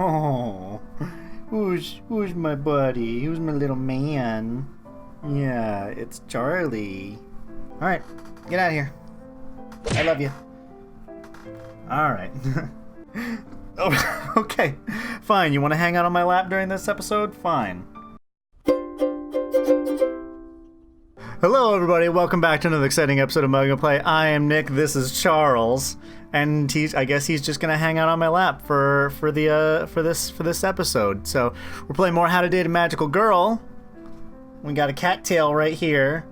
Oh, who's my buddy? Who's my little man? Yeah, it's Charlie. Alright, get out of here. I love you. Alright. Oh, okay, fine. You want to hang out on my lap during this episode? Fine. Hello, everybody. Welcome back to another exciting episode of MugAndPlay. I am Nick. This is Charles, and I guess he's just gonna hang out on my lap for this episode. So we're playing more How to Date a Magical Girl. We got a cattail right here.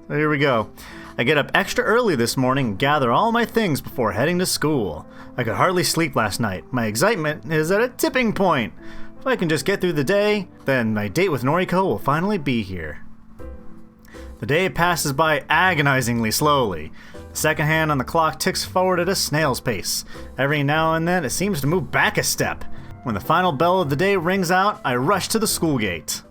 So here we go. I get up extra early this morning and gather all my things before heading to school. I could hardly sleep last night. My excitement is at a tipping point. If I can just get through the day, then my date with Noriko will finally be here. The day passes by agonizingly slowly. The second hand on the clock ticks forward at a snail's pace. Every now and then it seems to move back a step. When the final bell of the day rings out, I rush to the school gate.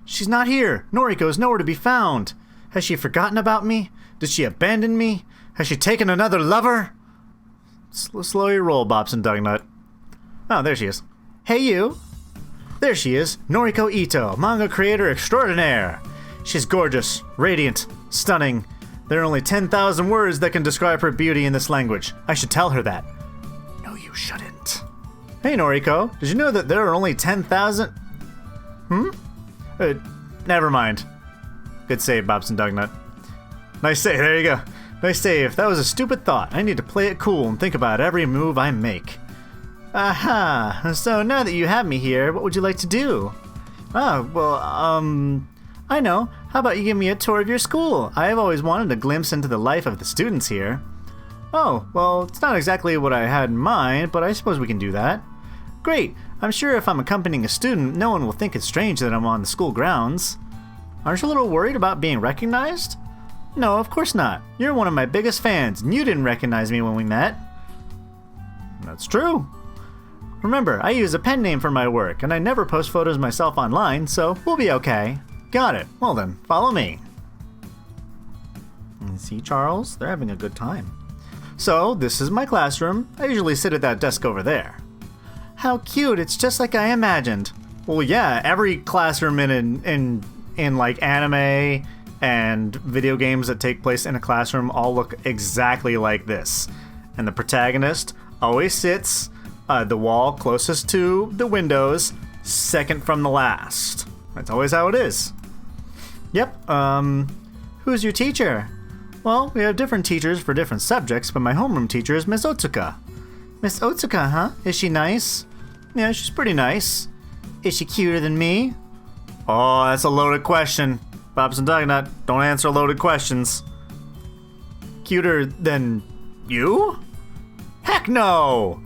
She's not here. Noriko's nowhere to be found. Has she forgotten about me? Did she abandon me? Has she taken another lover? Slow your roll, Bobson Dugnut. Oh, there she is. Hey, you. There she is, Noriko Ito, manga creator extraordinaire. She's gorgeous, radiant, stunning. There are only 10,000 words that can describe her beauty in this language. I should tell her that. No, you shouldn't. Hey, Noriko, did you know that there are only 10,000... Never mind. Good save, Bobson Dugnut. Nice save, there you go. Nice save. That was a stupid thought. I need to play it cool and think about every move I make. Aha, so now that you have me here, what would you like to do? I know. How about you give me a tour of your school? I have always wanted a glimpse into the life of the students here. Oh, well, it's not exactly what I had in mind, but I suppose we can do that. Great. I'm sure if I'm accompanying a student, no one will think it's strange that I'm on the school grounds. Aren't you a little worried about being recognized? No, of course not. You're one of my biggest fans, and you didn't recognize me when we met. That's true. Remember, I use a pen name for my work, and I never post photos myself online, so we'll be okay. Got it. Well then, follow me. See, Charles? They're having a good time. So, this is my classroom. I usually sit at that desk over there. How cute. It's just like I imagined. Well, yeah, every classroom in like anime and video games that take place in a classroom all look exactly like this. And the protagonist always sits at the wall closest to the windows, second from the last. That's always how it is. Yep, who's your teacher? Well, we have different teachers for different subjects, but my homeroom teacher is Miss Otsuka. Miss Otsuka, huh? Is she nice? Yeah, she's pretty nice. Is she cuter than me? Oh, that's a loaded question. Bobson Dugnut, don't answer loaded questions. Cuter than you? Heck no!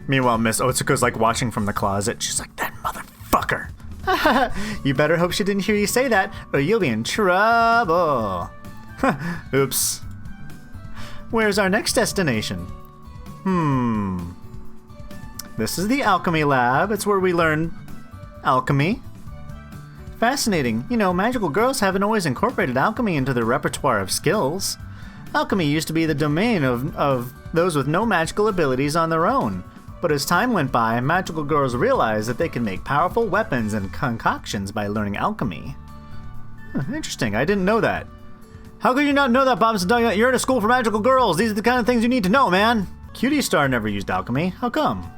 Meanwhile, Miss Otsuka's like watching from the closet. She's like, that motherfucker. You better hope she didn't hear you say that, or you'll be in trouble. Oops. Where's our next destination? This is the alchemy lab. It's where we learn alchemy. Fascinating. You know, magical girls haven't always incorporated alchemy into their repertoire of skills. Alchemy used to be the domain of those with no magical abilities on their own. But as time went by, magical girls realized that they can make powerful weapons and concoctions by learning alchemy. Interesting, I didn't know that. How could you not know that, Bobson Dugnut? You're in a school for magical girls. These are the kind of things you need to know, man. Cutie Star never used alchemy. How come?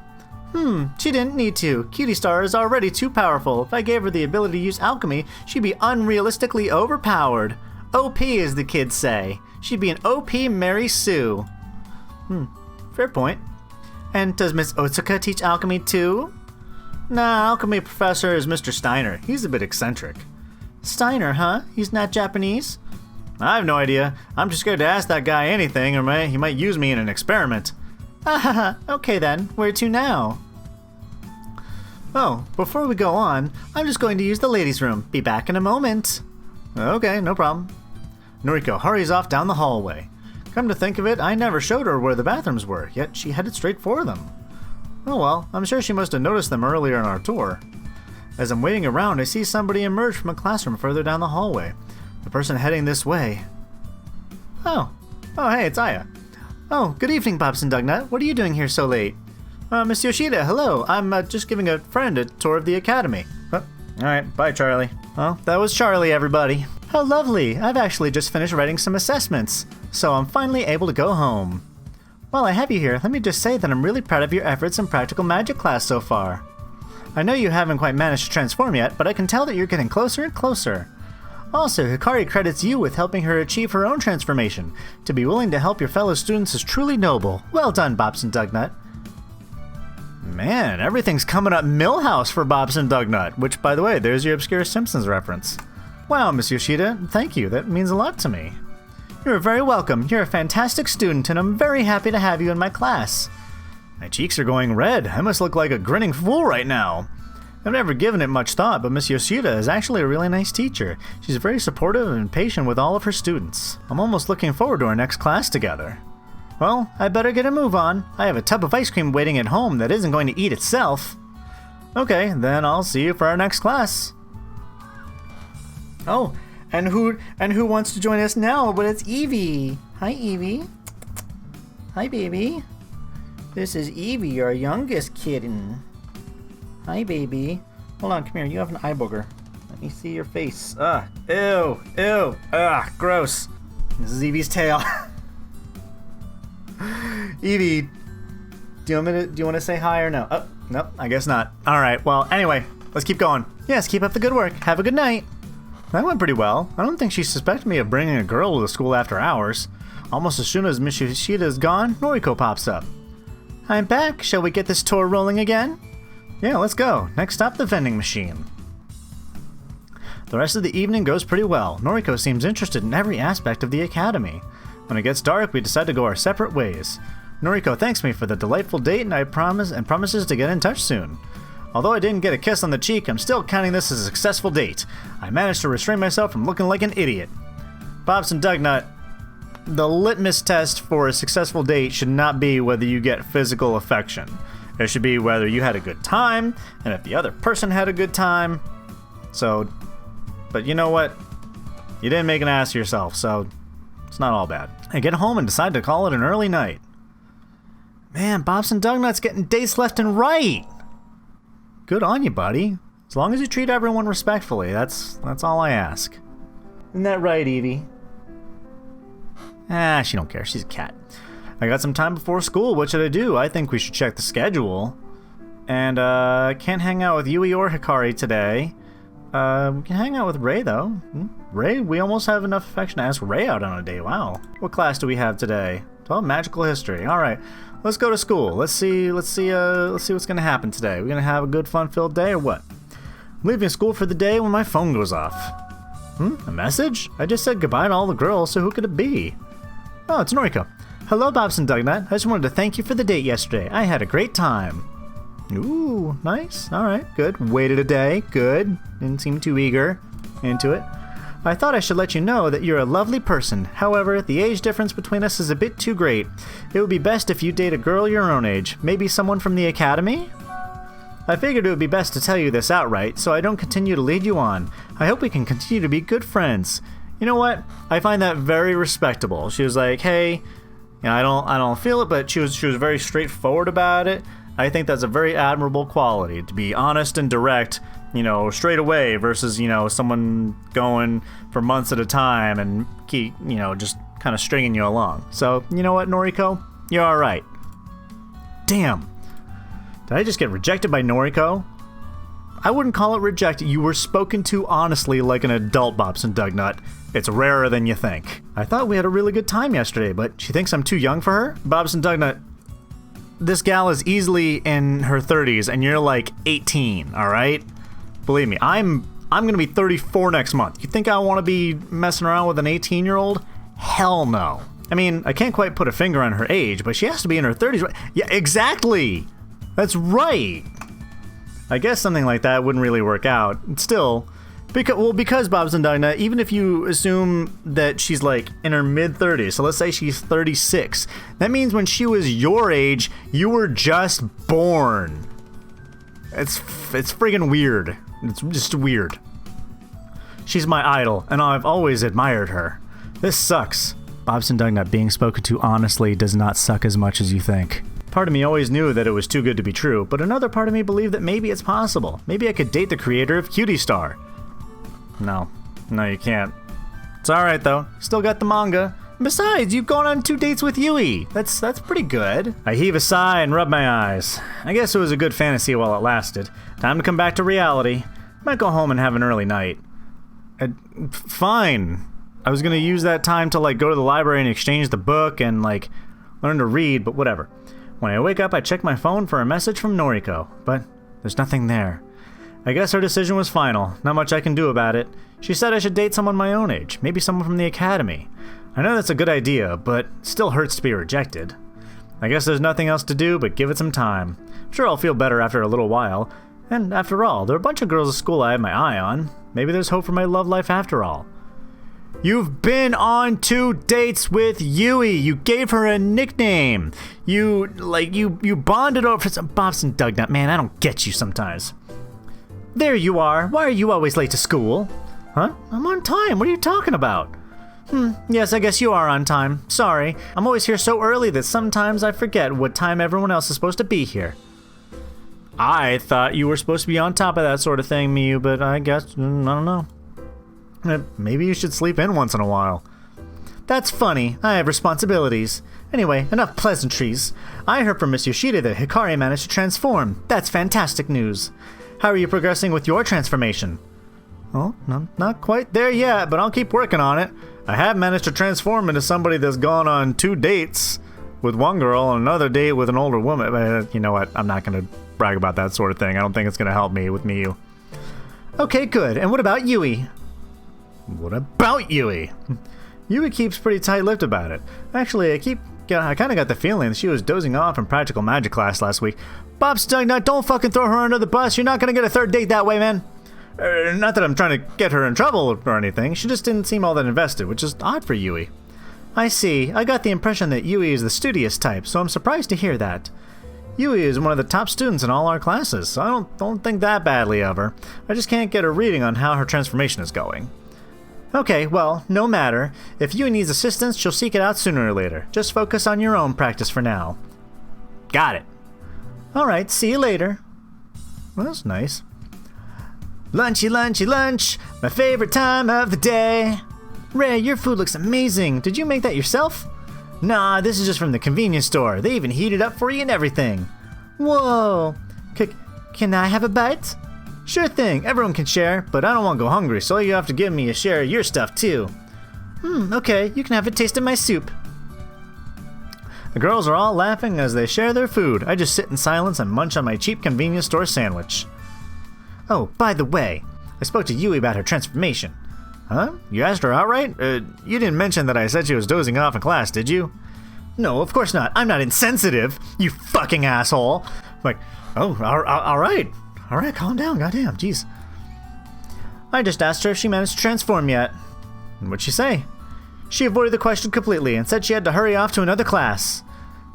She didn't need to. Cutie Star is already too powerful. If I gave her the ability to use alchemy, she'd be unrealistically overpowered. OP, as the kids say. She'd be an OP Mary Sue. Fair point. And does Miss Otsuka teach alchemy too? Nah, alchemy professor is Mr. Steiner. He's a bit eccentric. Steiner, huh? He's not Japanese? I have no idea. I'm just scared to ask that guy anything, or he might use me in an experiment. Okay then. Where to now? Oh, before we go on, I'm just going to use the ladies' room. Be back in a moment. Okay, no problem. Noriko hurries off down the hallway. Come to think of it, I never showed her where the bathrooms were, yet she headed straight for them. Oh well, I'm sure she must have noticed them earlier in our tour. As I'm waiting around, I see somebody emerge from a classroom further down the hallway. The person heading this way. Oh hey, it's Aya. Oh, good evening, Bobson Dugnut. What are you doing here so late? Miss Yoshida, hello. I'm just giving a friend a tour of the academy. Alright, bye, Charlie. Well, that was Charlie, everybody. How lovely. I've actually just finished writing some assessments, so I'm finally able to go home. While I have you here, let me just say that I'm really proud of your efforts in practical magic class so far. I know you haven't quite managed to transform yet, but I can tell that you're getting closer and closer. Also, Hikari credits you with helping her achieve her own transformation. To be willing to help your fellow students is truly noble. Well done, Bobson Dugnut. Man, everything's coming up Millhouse for Bobson Dugnut, which, by the way, there's your obscure Simpsons reference. Wow, Miss Yoshida, thank you. That means a lot to me. You're very welcome. You're a fantastic student, and I'm very happy to have you in my class. My cheeks are going red. I must look like a grinning fool right now. I've never given it much thought, but Miss Yoshida is actually a really nice teacher. She's very supportive and patient with all of her students. I'm almost looking forward to our next class together. Well, I better get a move on. I have a tub of ice cream waiting at home that isn't going to eat itself. Okay, then I'll see you for our next class. Oh, and who wants to join us now? But it's Evie. Hi, Evie. Hi, baby. This is Evie, our youngest kitten. Hi, baby. Hold on, come here. You have an eye booger. Let me see your face. Ew, gross. This is Evie's tail. Evie, do you want to say hi or no? Oh, nope, I guess not. All right, well, anyway, let's keep going. Yes, keep up the good work. Have a good night. That went pretty well. I don't think she suspected me of bringing a girl to the school after hours. Almost as soon as Miss Yoshida is gone, Noriko pops up. I'm back. Shall we get this tour rolling again? Yeah, let's go. Next stop, the vending machine. The rest of the evening goes pretty well. Noriko seems interested in every aspect of the academy. When it gets dark, we decide to go our separate ways. Noriko thanks me for the delightful date and promises to get in touch soon. Although I didn't get a kiss on the cheek, I'm still counting this as a successful date. I managed to restrain myself from looking like an idiot. Bobson Dugnut, the litmus test for a successful date should not be whether you get physical affection. It should be whether you had a good time, and if the other person had a good time. But you know what? You didn't make an ass of yourself, so it's not all bad. I get home and decide to call it an early night. Man, Bobson Dugnut's getting dates left and right. Good on you, buddy. As long as you treat everyone respectfully, that's all I ask. Isn't that right, Evie? She don't care. She's a cat. I got some time before school. What should I do? I think we should check the schedule. And, can't hang out with Yui or Hikari today. We can hang out with Ray, though. Ray, we almost have enough affection to ask Ray out on a date. Wow. What class do we have today? 12 magical history. All right. Let's go to school. Let's see what's going to happen today. We're going to have a good, fun-filled day or what? I'm leaving school for the day when my phone goes off. A message? I just said goodbye to all the girls, so who could it be? Oh, it's Noriko. Hello, Bobson Dugnut. I just wanted to thank you for the date yesterday. I had a great time. Ooh, nice. All right, good. Waited a day. Good. Didn't seem too eager into it. I thought I should let you know that you're a lovely person. However, the age difference between us is a bit too great. It would be best if you date a girl your own age. Maybe someone from the academy? I figured it would be best to tell you this outright, so I don't continue to lead you on. I hope we can continue to be good friends. You know what? I find that very respectable. She was like, hey, you know, I don't feel it, but she was very straightforward about it. I think that's a very admirable quality, to be honest and direct, you know, straight away versus, you know, someone going for months at a time and keep, you know, just kind of stringing you along. So, you know what, Noriko? You're all right. Damn. Did I just get rejected by Noriko? I wouldn't call it rejected. You were spoken to honestly like an adult, Bobson Dugnut. It's rarer than you think. I thought we had a really good time yesterday, but she thinks I'm too young for her? Bobson Dugnut, this gal is easily in her 30s and you're like 18, all right? Believe me, I'm gonna be 34 next month. You think I want to be messing around with an 18-year-old? Hell no. I mean, I can't quite put a finger on her age, but she has to be in her 30s, right? Yeah, exactly. That's right. I guess something like that wouldn't really work out. Still, because Bobson Dugnut, even if you assume that she's like in her mid-30s, so let's say she's 36, that means when she was your age, you were just born. It's friggin' weird. It's just weird. She's my idol, and I've always admired her. This sucks. Bobson Dugnut, being spoken to honestly does not suck as much as you think. Part of me always knew that it was too good to be true, but another part of me believed that maybe it's possible. Maybe I could date the creator of Cutie Star. No, you can't. It's alright though, still got the manga. Besides, you've gone on 2 dates with Yui. That's pretty good. I heave a sigh and rub my eyes. I guess it was a good fantasy while it lasted. Time to come back to reality. Might go home and have an early night. Fine. I was gonna use that time to go to the library and exchange the book and learn to read, but whatever. When I wake up, I check my phone for a message from Noriko, but there's nothing there. I guess her decision was final. Not much I can do about it. She said I should date someone my own age, maybe someone from the academy. I know that's a good idea, but it still hurts to be rejected. I guess there's nothing else to do but give it some time. I'm sure I'll feel better after a little while. And after all, there are a bunch of girls at school I have my eye on. Maybe there's hope for my love life after all. You've been on 2 dates with Yui. You gave her a nickname. You bonded over some Bobson Dugnut. Man, I don't get you sometimes. There you are. Why are you always late to school? Huh? I'm on time. What are you talking about? Yes, I guess you are on time. Sorry. I'm always here so early that sometimes I forget what time everyone else is supposed to be here. I thought you were supposed to be on top of that sort of thing, Miyu, but I guess, I don't know. Maybe you should sleep in once in a while. That's funny. I have responsibilities. Anyway, enough pleasantries. I heard from Miss Yoshida that Hikari managed to transform. That's fantastic news. How are you progressing with your transformation? Oh, no, not quite there yet, but I'll keep working on it. I have managed to transform into somebody that's gone on 2 dates with one girl and another date with an older woman. You know what? I'm not going to brag about that sort of thing. I don't think it's going to help me with Miyu. Okay, good. And what about Yui? What about Yui? Yui keeps pretty tight-lipped about it. Actually, I kind of got the feeling that she was dozing off in practical magic class last week. Bob Stugnut, don't fucking throw her under the bus. You're not going to get a 3rd date that way, man. Not that I'm trying to get her in trouble or anything. She just didn't seem all that invested, which is odd for Yui. I see. I got the impression that Yui is the studious type, so I'm surprised to hear that. Yui is one of the top students in all our classes, so I don't think that badly of her. I just can't get a reading on how her transformation is going. Okay, well, no matter. If Yui needs assistance, she'll seek it out sooner or later. Just focus on your own practice for now. Got it. Alright, see you later. Well, that's nice. Lunchy, lunchy, lunch! My favorite time of the day! Ray, your food looks amazing. Did you make that yourself? Nah, this is just from the convenience store. They even heat it up for you and everything. Whoa! Can I have a bite? Sure thing, everyone can share, but I don't want to go hungry, so you have to give me a share of your stuff too. Okay, you can have a taste of my soup. The girls are all laughing as they share their food. I just sit in silence and munch on my cheap convenience store sandwich. Oh, by the way, I spoke to Yui about her transformation. Huh? You asked her outright? You didn't mention that I said she was dozing off in class, did you? No, of course not. I'm not insensitive, you fucking asshole. Oh, alright. Alright, calm down, goddamn, jeez. I just asked her if she managed to transform yet. What'd she say? She avoided the question completely and said she had to hurry off to another class.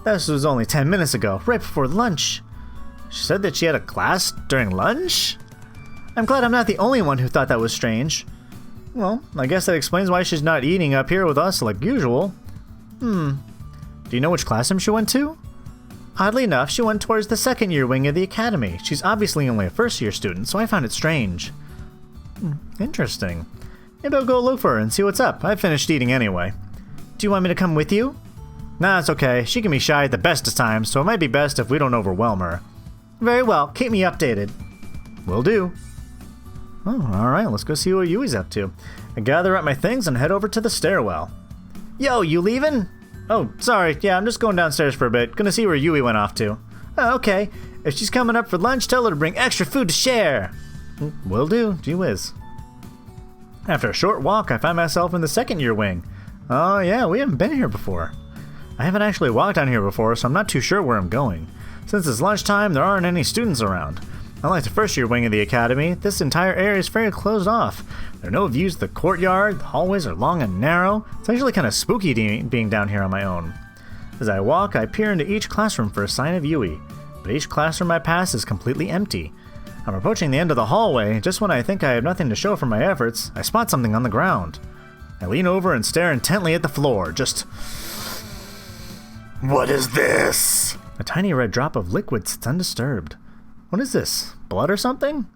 This was only 10 minutes ago, right before lunch. She said that she had a class during lunch? I'm glad I'm not the only one who thought that was strange. Well, I guess that explains why she's not eating up here with us like usual. Do you know which classroom she went to? Oddly enough, she went towards the 2nd year wing of the academy. She's obviously only a 1st year student, so I found it strange. Interesting. Maybe I'll go look for her and see what's up. I've finished eating anyway. Do you want me to come with you? Nah, it's okay. She can be shy at the best of times, so it might be best if we don't overwhelm her. Very well. Keep me updated. Will do. Oh, alright, let's go see what Yui's up to. I gather up my things and head over to the stairwell. Yo, you leaving? Oh, sorry, yeah, I'm just going downstairs for a bit. Gonna see where Yui went off to. Oh, okay. If she's coming up for lunch, tell her to bring extra food to share. Will do, gee whiz. After a short walk, I find myself in the 2nd year wing. Oh yeah, we haven't been here before. I haven't actually walked down here before, so I'm not too sure where I'm going. Since it's lunchtime, there aren't any students around. Unlike the 1st year wing of the academy, this entire area is very closed off. There are no views of the courtyard, the hallways are long and narrow. It's actually kind of spooky being down here on my own. As I walk, I peer into each classroom for a sign of Yui, but each classroom I pass is completely empty. I'm approaching the end of the hallway. Just when I think I have nothing to show for my efforts, I spot something on the ground. I lean over and stare intently at the floor, just What is this? A tiny red drop of liquid sits undisturbed. What is this? Blood or something?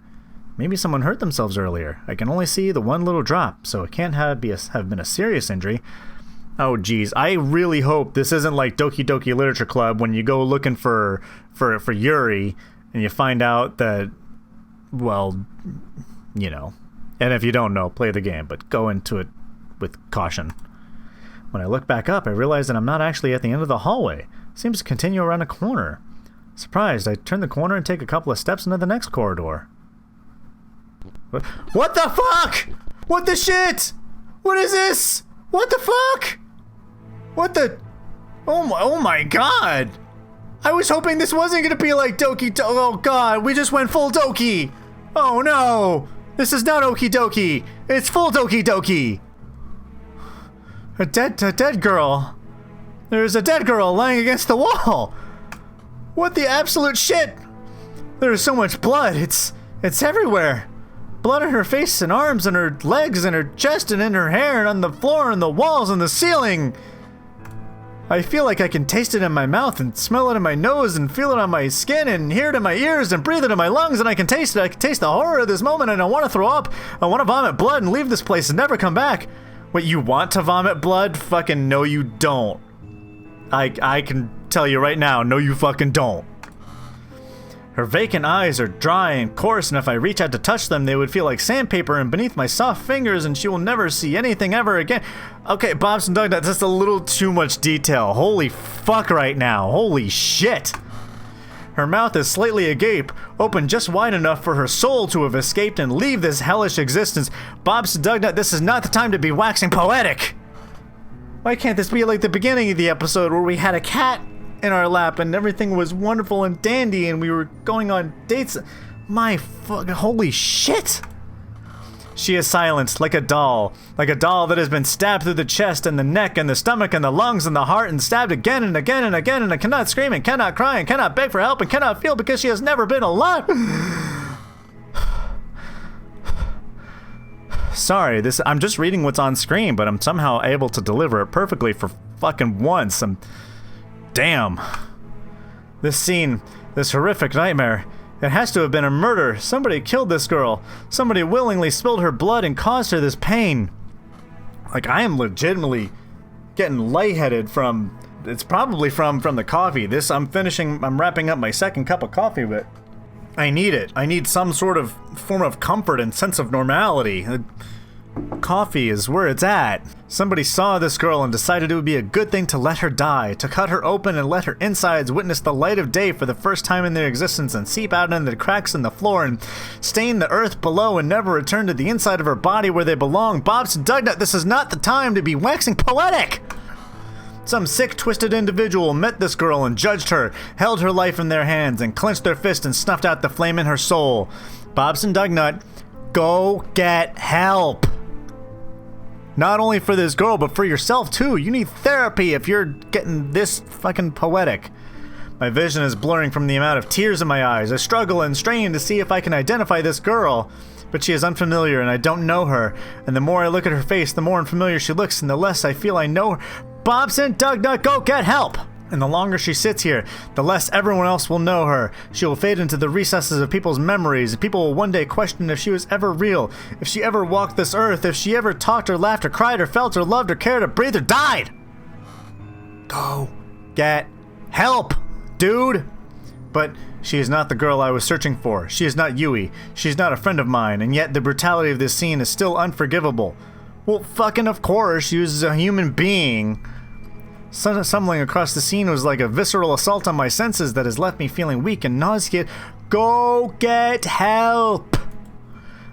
Maybe someone hurt themselves earlier. I can only see the one little drop, so it can't have been a serious injury. Oh geez, I really hope this isn't like Doki Doki Literature Club when you go looking for Yuri and you find out that, well, you know. And if you don't know, play the game, but go into it with caution. When I look back up, I realize that I'm not actually at the end of the hallway. It seems to continue around a corner. Surprised, I turn the corner and take a couple of steps into the next corridor. What the fuck? What the shit? What is this? What the fuck? What the? Oh my god! I was hoping this wasn't gonna be like Doki. Oh god, we just went full Doki. Oh no, this is not Okie Doki. It's full Doki Doki. A dead girl. There's a dead girl lying against the wall. What the absolute shit? There's so much blood. It's everywhere. Blood on her face and arms and her legs and her chest and in her hair and on the floor and the walls and the ceiling. I feel like I can taste it in my mouth and smell it in my nose and feel it on my skin and hear it in my ears and breathe it in my lungs, and I can taste it. I can taste the horror of this moment, and I want to throw up. I want to vomit blood and leave this place and never come back. Wait, you want to vomit blood? Fucking no you don't. I can tell you right now, no you fucking don't. Her vacant eyes are dry and coarse, and if I reach out to touch them, they would feel like sandpaper and beneath my soft fingers, and she will never see anything ever again. Okay, Bob's and Doug, that's just a little too much detail. Holy fuck right now. Holy shit. Her mouth is slightly agape, open just wide enough for her soul to have escaped and leave this hellish existence. Bob's and Doug, this is not the time to be waxing poetic. Why can't this be like the beginning of the episode where we had a cat in our lap and everything was wonderful and dandy and we were going on dates? My fucking holy shit. She is silenced like a doll that has been stabbed through the chest and the neck and the stomach and the lungs and the heart and stabbed again and again and again, and I cannot scream and cannot cry and cannot beg for help and cannot feel because she has never been alive. Sorry, I'm just reading what's on screen, but I'm somehow able to deliver it perfectly for fucking once. Damn. This scene, this horrific nightmare, it has to have been a murder. Somebody killed this girl. Somebody willingly spilled her blood and caused her this pain. Like, I am legitimately getting lightheaded from, it's probably from the coffee. I'm wrapping up my second cup of coffee, but I need it. I need some sort of form of comfort and sense of normality. Coffee is where it's at. Somebody saw this girl and decided it would be a good thing to let her die, to cut her open and let her insides witness the light of day for the first time in their existence and seep out into the cracks in the floor and stain the earth below and never return to the inside of her body where they belong. Bob's Doug, this is not the time to be waxing poetic. Some sick, twisted individual met this girl and judged her, held her life in their hands, and clenched their fist and snuffed out the flame in her soul. Bobson Dugnut, go get help. Not only for this girl, but for yourself too. You need therapy if you're getting this fucking poetic. My vision is blurring from the amount of tears in my eyes. I struggle and strain to see if I can identify this girl, but she is unfamiliar and I don't know her. And the more I look at her face, the more unfamiliar she looks, and the less I feel I know her. Bobson Dugnut, go get help! And the longer she sits here, the less everyone else will know her. She will fade into the recesses of people's memories, and people will one day question if she was ever real, if she ever walked this earth, if she ever talked or laughed or cried or felt or loved or cared or breathed or died. Go get help, dude! But she is not the girl I was searching for. She is not Yui. She's not a friend of mine, and yet the brutality of this scene is still unforgivable. Well, fucking of course, she was a human being. Stumbling across the scene was like a visceral assault on my senses that has left me feeling weak and nauseated. Go get help!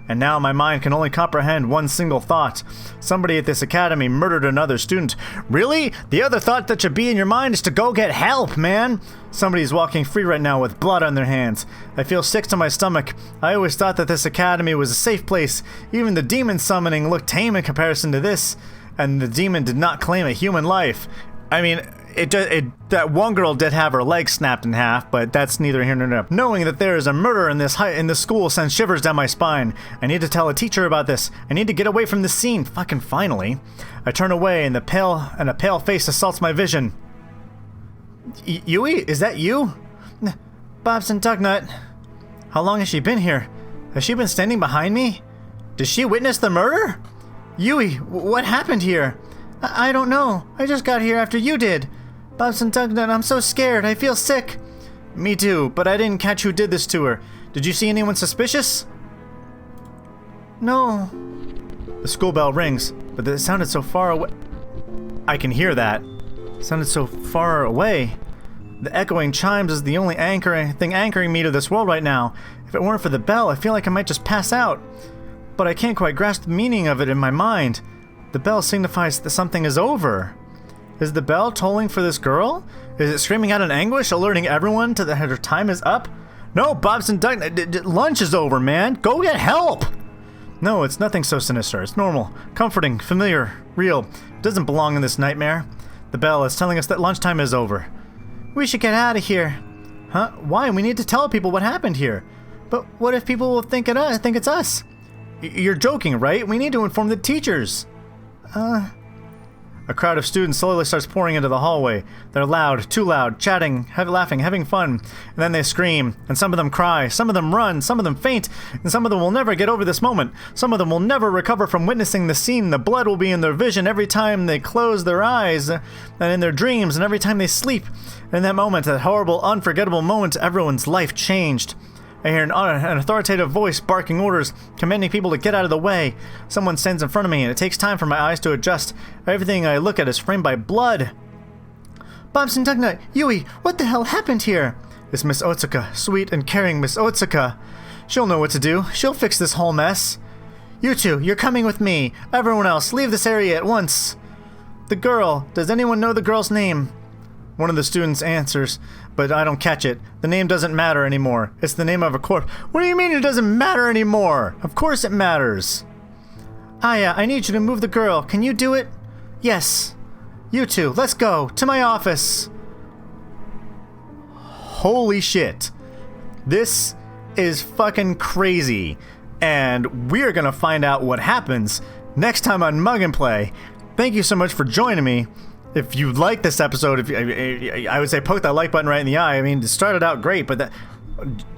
And now my mind can only comprehend one single thought. Somebody at this academy murdered another student. Really? The other thought that should be in your mind is to go get help, man! Somebody's walking free right now with blood on their hands. I feel sick to my stomach. I always thought that this academy was a safe place. Even the demon summoning looked tame in comparison to this. And the demon did not claim a human life. I mean, that one girl did have her leg snapped in half, but that's neither here nor there. Knowing that there is a murder in this school sends shivers down my spine. I need to tell a teacher about this. I need to get away from this scene. Fucking finally. I turn away, and a pale face assaults my vision. Yui, is that you? Bobson Ducknut. How long has she been here? Has she been standing behind me? Did she witness the murder? Yui, what happened here? I don't know. I just got here after you did. Bobson Ducknut, I'm so scared. I feel sick. Me too, but I didn't catch who did this to her. Did you see anyone suspicious? No. The school bell rings, but it sounded so far away. I can hear that. It sounded so far away. The echoing chimes is the only thing anchoring me to this world right now. If it weren't for the bell, I feel like I might just pass out. But I can't quite grasp the meaning of it in my mind. The bell signifies that something is over. Is the bell tolling for this girl? Is it screaming out in anguish, alerting everyone to that her time is up? No, Bobson Duck, lunch is over, man. Go get help! No, it's nothing so sinister. It's normal, comforting, familiar, real. It doesn't belong in this nightmare. The bell is telling us that lunchtime is over. We should get out of here. Huh? Why? We need to tell people what happened here. But what if people will think it's us? You're joking, right? We need to inform the teachers. A crowd of students slowly starts pouring into the hallway. They're loud, too loud, chatting, laughing, having fun. And then they scream, and some of them cry, some of them run, some of them faint, and some of them will never get over this moment. Some of them will never recover from witnessing the scene. The blood will be in their vision every time they close their eyes, and in their dreams, and every time they sleep. And in that moment, that horrible, unforgettable moment, everyone's life changed. I hear an authoritative voice barking orders, commanding people to get out of the way. Someone stands in front of me, and it takes time for my eyes to adjust. Everything I look at is framed by blood. Bobson Ducknut, Yui, what the hell happened here? It's Miss Otsuka, sweet and caring Miss Otsuka. She'll know what to do. She'll fix this whole mess. You two, you're coming with me. Everyone else, leave this area at once. The girl, does anyone know the girl's name? One of the students answers, but I don't catch it. The name doesn't matter anymore. It's the name of a corpse. What do you mean it doesn't matter anymore? Of course it matters. Aya, I need you to move the girl. Can you do it? Yes. You two, let's go. To my office. Holy shit. This is fucking crazy. And we're gonna find out what happens next time on Mug and Play. Thank you so much for joining me. If you like this episode, I would say poke that like button right in the eye. I mean, it started out great, but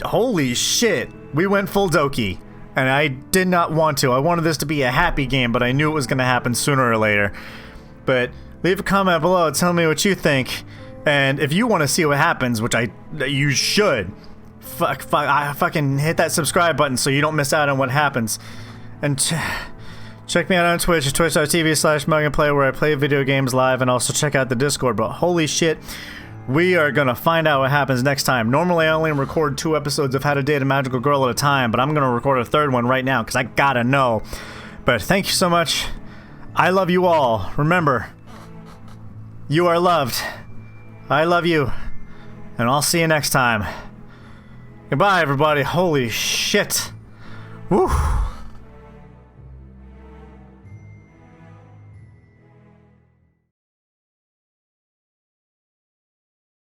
holy shit, we went full Doki. And I did not want to. I wanted this to be a happy game, but I knew it was going to happen sooner or later. But leave a comment below, tell me what you think. And if you want to see what happens, which you should, fucking hit that subscribe button so you don't miss out on what happens. And check me out on Twitch, twitch.tv/MugAndPlay, where I play video games live, and also check out the Discord. But holy shit, we are gonna find out what happens next time. Normally I only record 2 episodes of How to Date a Magical Girl at a time, but I'm gonna record a 3rd one right now, because I gotta know. But thank you so much. I love you all. Remember, you are loved. I love you. And I'll see you next time. Goodbye, everybody. Holy shit. Woo.